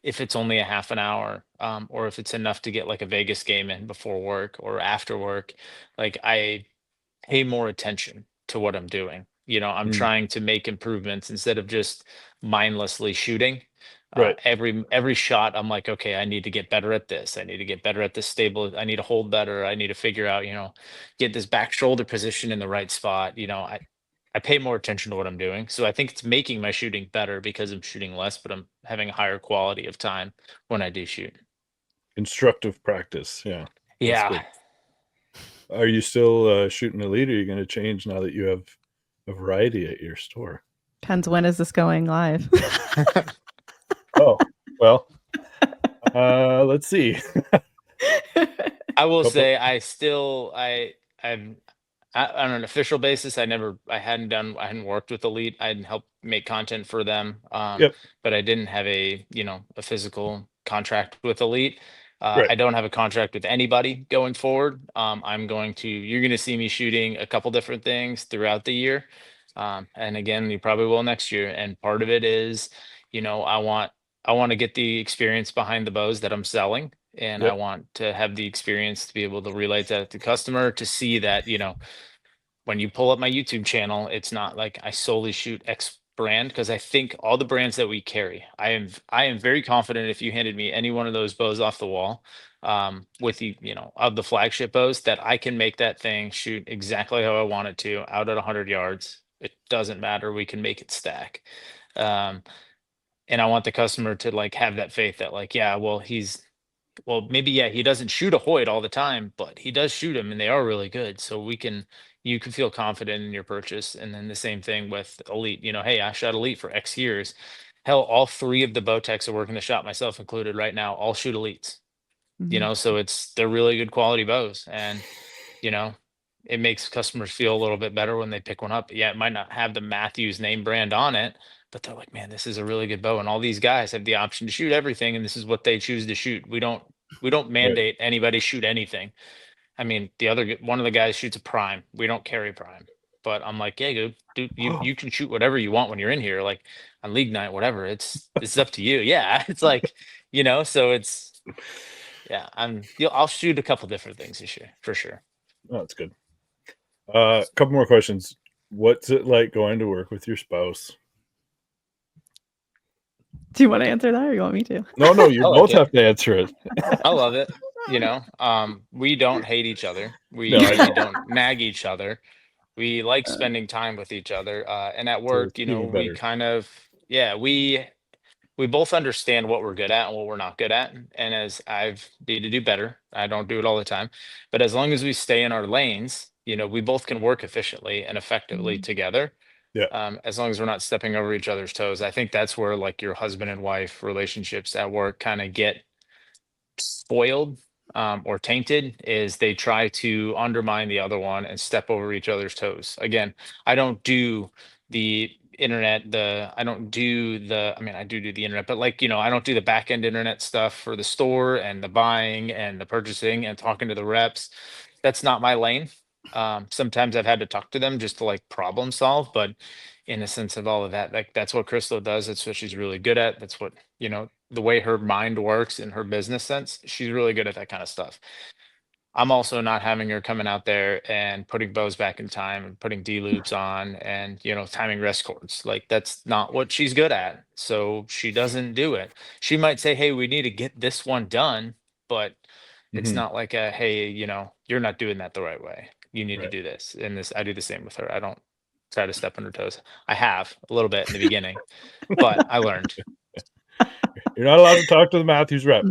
if it's only a half an hour, or if it's enough to get like a Vegas game in before work or after work, like I pay more attention to what I'm doing. I'm Mm, trying to make improvements instead of just mindlessly shooting. right. Every shot, I'm like, okay, I need to get better at this. I need to get better at this stable. I need to hold better. I need to figure out, get this back shoulder position in the right spot. I pay more attention to what I'm doing. So I think it's making my shooting better because I'm shooting less, but I'm having a higher quality of time when I do shoot. Constructive practice. Yeah. That's Yeah. good. Are you still shooting elite? Or are you going to change now that you have a variety at your store? Depends, when is this going live? Oh, well, let's see. I will Couple- say I'm on an official basis, I hadn't worked with Elite. I hadn't helped make content for them. Yep. But I didn't have a physical contract with Elite. Right. I don't have a contract with anybody going forward. You're going to see me shooting a couple different things throughout the year. And again, you probably will next year. And part of it is, I want to get the experience behind the bows that I'm selling. And I Yep. want to have the experience to be able to relate that to the customer, to see that, when you pull up my YouTube channel, it's not like I solely shoot X brand, because I think all the brands that we carry, I am very confident if you handed me any one of those bows off the wall, with of the flagship bows, that I can make that thing shoot exactly how I want it to out at 100 yards. It doesn't matter. We can make it stack. Um, and I want the customer to like have that faith that like, yeah, maybe, yeah, he doesn't shoot a Hoyt all the time, but he does shoot them and they are really good. So you can feel confident in your purchase. And then the same thing with Elite, hey, I shot Elite for X years. Hell, all three of the bow techs that work in the shop, myself included right now, all shoot Elites, Mhm. so they're really good quality bows. And, you know, it makes customers feel a little bit better when they pick one up. Yeah, it might not have the Matthews name brand on it, but they're like, man, this is a really good bow. And all these guys have the option to shoot everything, and this is what they choose to shoot. We don't mandate anybody shoot anything. I mean, one of the guys shoots a prime. We don't carry prime. But I'm like, yeah, dude, you can shoot whatever you want when you're in here, like on league night, whatever. It's up to you. Yeah. It's like, so yeah, I'll shoot a couple different things this year for sure. Oh, that's good. A couple more questions. What's it like going to work with your spouse? Do you want to answer that, or you want me to? No, you I like both it. have to answer it. I love it. We don't hate each other. We No, I know. don't nag each other. We like spending time with each other. And at work, it's even we better. kind of, yeah, we both understand what we're good at and what we're not good at. And as I've need to do better, I don't do it all the time, but as long as we stay in our lanes, we both can work efficiently and effectively Mhm. together. Yeah. As long as we're not stepping over each other's toes. I think that's where like your husband and wife relationships at work kind of get spoiled, or tainted, is they try to undermine the other one and step over each other's toes. Again, I don't do the internet, I don't do I mean, I do the internet, but like, I don't do the back end internet stuff for the store and the buying and the purchasing and talking to the reps. That's not my lane. Sometimes I've had to talk to them just to like problem solve, but in the sense of all of that, like that's what Chrystal does. That's what she's really good at. That's what, the way her mind works in her business sense, she's really good at that kind of stuff. I'm also not having her coming out there and putting bows back in time and putting D loops on and, timing rest cords. Like that's not what she's good at. So she doesn't do it. She might say, hey, we need to get this one done, but it's Mhm. not like hey, you're not doing that the right way. You need to Right. do this. And I do the same with her. I don't try to step on her toes. I have a little bit in the beginning, but I learned. You're not allowed to talk to the Matthews rep.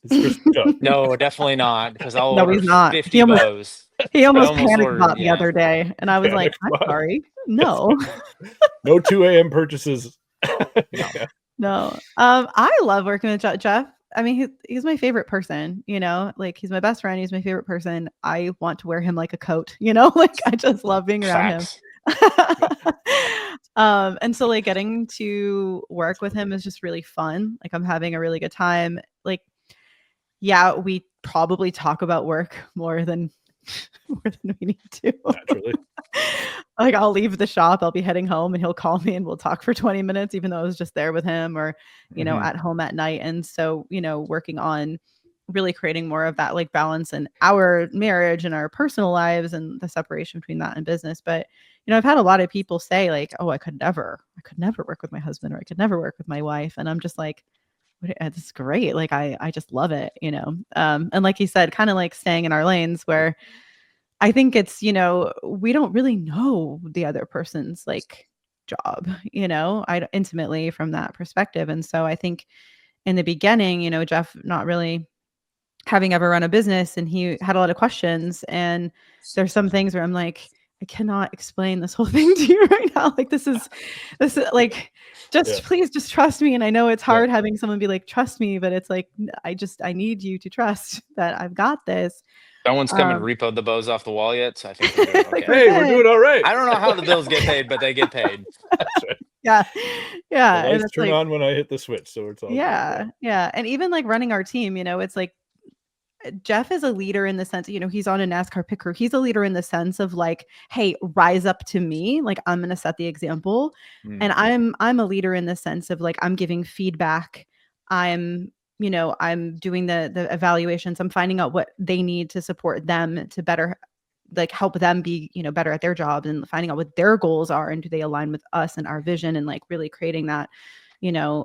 It's Chris's job. No, definitely not, because I'll No, order he's not. 50 bows. He I almost almost panic ordered, bought the yeah. other day, and I was like, Panic I'm bought. sorry. No. No 2 a.m. purchases. No. No. I love working with Jeff. I mean, he's my favorite person, like he's my best friend. He's my favorite person. I want to wear him like a coat, like I just love being around him. Facts. And so like getting to work with him is just really fun. Like I'm having a really good time. Like, yeah, we probably talk about work more than more than we need to. Naturally. Like I'll leave the shop, I'll be heading home, and he'll call me and we'll talk for 20 minutes, even though I was just there with him, or at home at night. And so, working on really creating more of that like balance in our marriage and our personal lives and the separation between that and business. But I've had a lot of people say like, oh, I could never work with my husband, or I could never work with my wife. And I'm just like, this is great. Like I just love it, and like you said, kind of like staying in our lanes, where I think it's, we don't really know the other person's like job, intimately from that perspective. And so I think in the beginning, Jeff not really having ever run a business, and he had a lot of questions, and there's some things where I'm like, I cannot explain this whole thing to you right now. Like this is like, please just trust me. And I know it's hard having someone be like, trust me, but it's like, I need you to trust that I've got this. No one's come and repoed the bows off the wall yet, so I think we're doing okay. Hey, we're doing all right. I don't know how the bills get paid, but they get paid. That's right. Yeah. The lights turn on when I hit the switch, so it's all good. Yeah. And even like running our team, it's like Jeff is a leader in the sense, he's on a NASCAR pit crew. He's a leader in the sense of like, hey, rise up to me. Like I'm going to set the example. And I'm a leader in the sense of like, I'm giving feedback. I'm doing the evaluations. I'm finding out what they need to support them to better, like help them be, better at their jobs, and finding out what their goals are, and do they align with us and our vision, and like really creating that,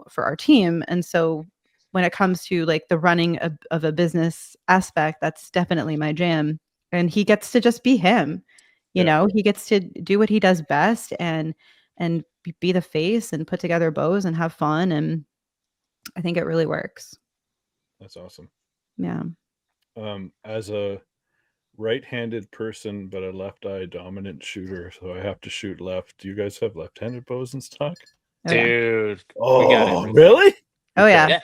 for our team. And so when it comes to like the running of a business aspect, that's definitely my jam. And he gets to just be him, he gets to do what he does best, and be the face and put together bows and have fun. And I think it really works. That's awesome. Yeah. As a right-handed person, but a left eye dominant shooter, so I have to shoot left. Do you guys have left-handed bows in stock? Dude. Oh, we got it. Really? Oh yeah.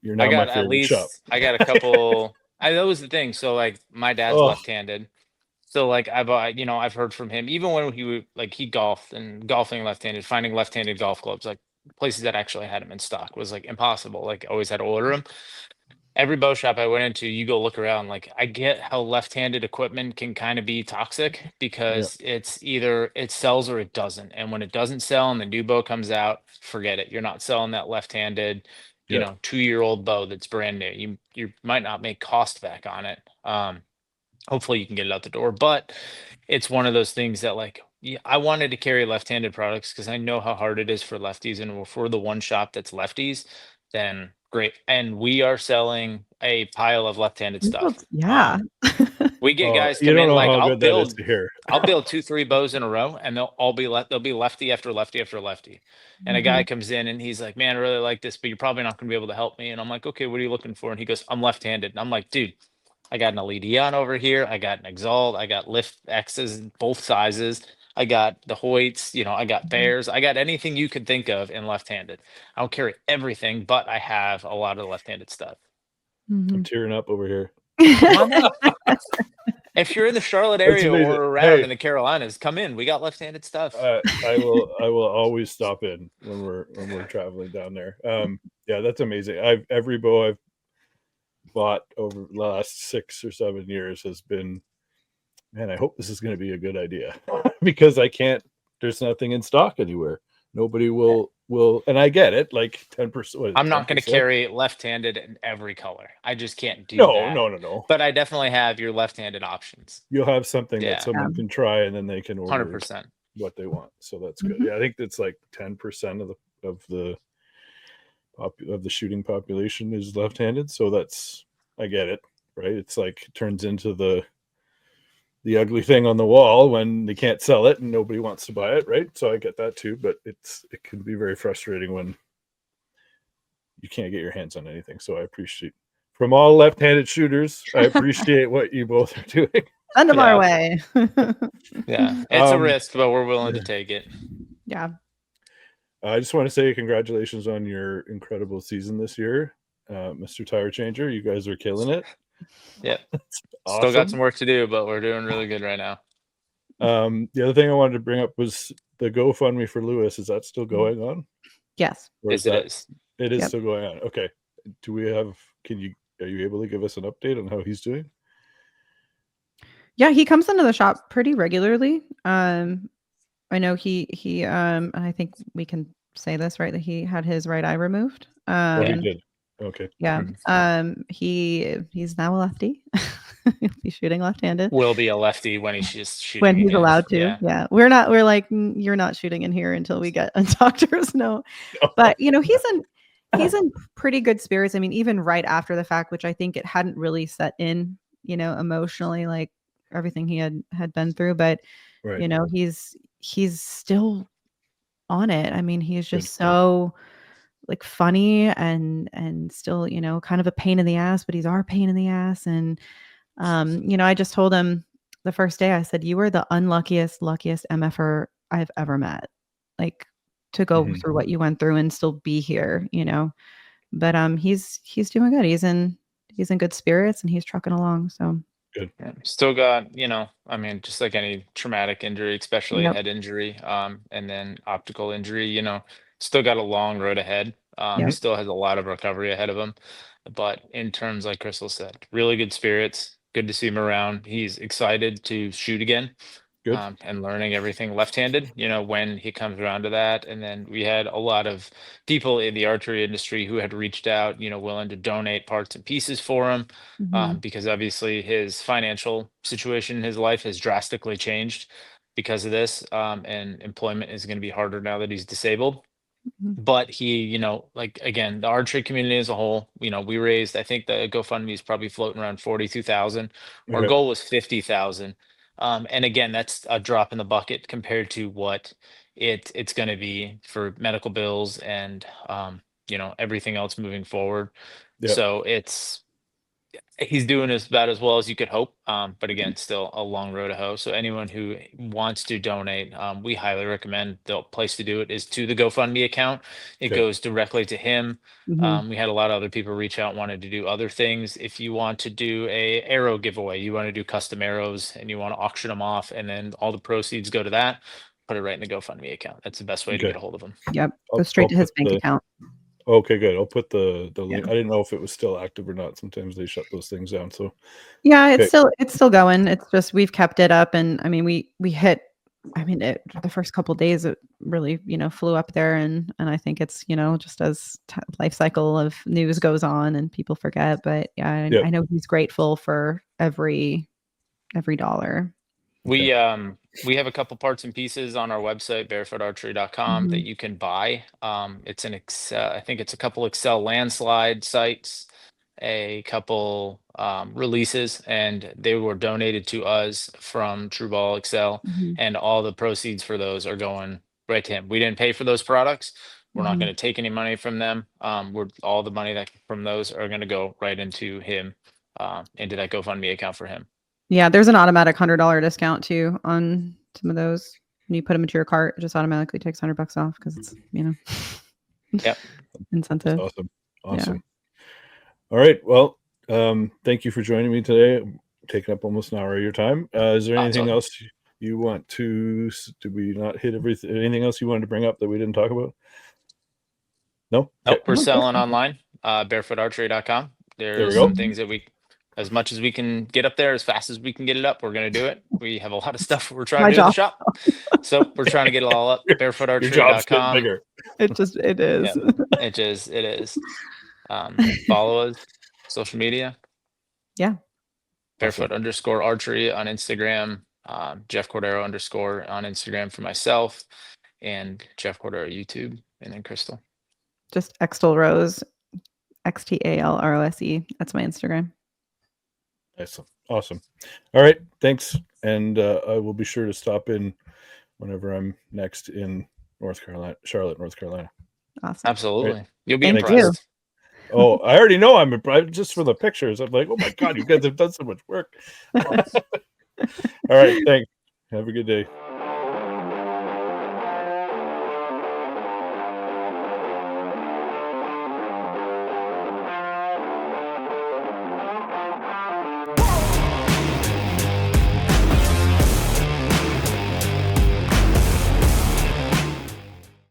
You're not my favorite shop. I got a couple. That was the thing. So like my dad's left-handed. So like I've heard from him, even when he golfed, and golfing left-handed, finding left-handed golf clubs, like places that actually had them in stock was like impossible. Like always had to order them. Every bow shop I went into, you go look around, like I get how left-handed equipment can kind of be toxic, because it's either it sells or it doesn't. And when it doesn't sell and the new bow comes out, forget it. You're not selling that left-handed, 2-year-old bow that's brand new. You might not make cost back on it. Hopefully you can get it out the door, but it's one of those things that like, I wanted to carry left-handed products because I know how hard it is for lefties, and if we're the one shop that's lefties, then great. And we are selling a pile of left-handed stuff. Yeah. We get guys come in like, I'll build 2-3 bows in a row, and they'll all be they'll be lefty after lefty after lefty. And a guy comes in and he's like, man, I really like this, but you're probably not gonna be able to help me. And I'm like, okay, what are you looking for? And he goes, I'm left-handed. And I'm like, dude, I got an LED on over here. I got an Exalt. I got lift X's in both sizes. I got the Hoyts, I got Bears. I got anything you could think of in left-handed. I don't carry everything, but I have a lot of lefted-handed stuff. I'm tearing up over here. If you're in the Charlotte area or around in the Carolinas, come in. We got left-handed stuff. I will always stop in when we're traveling down there. Yeah, that's amazing. Every bow I've bought over the last 6 or 7 years has been, man, I hope this is going to be a good idea, because there's nothing in stock anywhere. Nobody will, and I get it, like 10%. I'm not going to carry left-handed in every color. I just can't do that. No. But I definitely have your left-handed options. You'll have something that someone can try, and then they can order 100% what they want. So that's good. Yeah, I think it's like 10% of the shooting population is left-handed. So I get it, right? It's like it turns into the ugly thing on the wall when they can't sell it and nobody wants to buy it, right? So I get that too, but it can be very frustrating when you can't get your hands on anything. So I appreciate, from all left-handed shooters, I appreciate what you both are doing. Send them our way. Yeah, it's a risk, but we're willing to take it. Yeah. I just want to say congratulations on your incredible season this year, Mr. Tire Changer. You guys are killing it. Yeah, awesome. Still got some work to do, but we're doing really good right now. The other thing I wanted to bring up was the GoFundMe for Lewis. Is that still going on? Yes. It is. It is still going on. Okay. Are you able to give us an update on how he's doing? Yeah, he comes into the shop pretty regularly. I know I think we can say this, right, that he had his right eye removed. Oh, he did. Okay. Yeah. He's now a lefty. He'll be shooting left-handed Will be a lefty when he's just when shooting he's again. allowed to. Yeah. We're like, you're not shooting in here until we get a doctor's note. But he's in pretty good spirits. I mean, even right after the fact, which I think it hadn't really set in, emotionally, like everything he had been through. But Right. he's still on it. I mean, he's just so like funny and still, kind of a pain in the ass, but he's our pain in the ass. And I just told him the first day, I said, you are the luckiest MFer I've ever met. Like, to go through what you went through and still be here, But he's doing good. He's in good spirits and he's trucking along. So Good. Yeah, still got, I mean, just like any traumatic injury, especially a Yep. head injury, and then optical injury, still got a long road ahead. Yep. Still has a lot of recovery ahead of him. But in terms, like Chrystal said, really good spirits. Good to see him around. He's excited to shoot again. Good. And learning everything left-handed, when he comes around to that. And then we had a lot of people in the archery industry who had reached out, willing to donate parts and pieces for him, because obviously his financial situation in his life has drastically changed because of this, and employment is going to be harder now that he's disabled. But he, like, again, the archery community as a whole, we raised, I think the GoFundMe is probably floating around 42,000. Our Okay. goal was 50,000. And again, that's a drop in the bucket compared to what it's going to be for medical bills and, everything else moving forward. Yeah. So he's doing about as well as you could hope. But again, still a long road to hoe. So anyone who wants to donate, we highly recommend the place to do it is to the GoFundMe account. It goes directly to him. We had a lot of other people reach out, wanted to do other things. If you want to do a arrow giveaway, you want to do custom arrows and you want to auction them off, and then all the proceeds go to that, put it right in the GoFundMe account. That's the best way to get a hold of him. Yep. Go straight to his bank account. Okay, good. I'll put the link. I didn't know if it was still active or not. Sometimes they shut those things down. So yeah, it's still going. It's just we've kept it up, and I mean we hit. I mean, the first couple of days it really flew up there, and I think it's just as life cycle of news goes on and people forget. But yeah, I know he's grateful for every dollar. We have a couple parts and pieces on our website, barefootarchery.com, that you can buy. It's an Excel, I think it's a couple Excel landslide sites, a couple releases, and they were donated to us from True Ball Excel, and all the proceeds for those are going right to him. We didn't pay for those products. We're not going to take any money from them. All the money from those are going to go right into him, into that GoFundMe account for him. Yeah, there's an automatic $100 discount too on some of those. When you put them into your cart, it just automatically takes $100 off because it's incentive. That's awesome. Yeah. All right. Well, thank you for joining me today. I'm taking up almost an hour of your time. Is there anything else you want to? Did we not hit everything? Anything else you wanted to bring up that we didn't talk about? No. Nope. We're selling online. Barefootarchery.com. There's some things that as much as we can get up there, as fast as we can get it up, we're going to do it. We have a lot of stuff we're trying to do in the shop. So we're trying to get it all up. Barefootarchery.com. Bigger. It is. Yeah, it is. Follow us, social media. Yeah. Barefoot_archery on Instagram. Jeff Cordero _ on Instagram for myself, and Jeff Cordero YouTube, and then Chrystal. Just Xtal Rose, XTALROSE. That's my Instagram. Awesome. All right. Thanks. And I will be sure to stop in whenever I'm next in Charlotte, North Carolina. Awesome. Absolutely. Right. You'll be impressed. Oh, I already know I'm impressed just for the pictures. I'm like, oh my God, you guys have done so much work. All right. Thanks. Have a good day.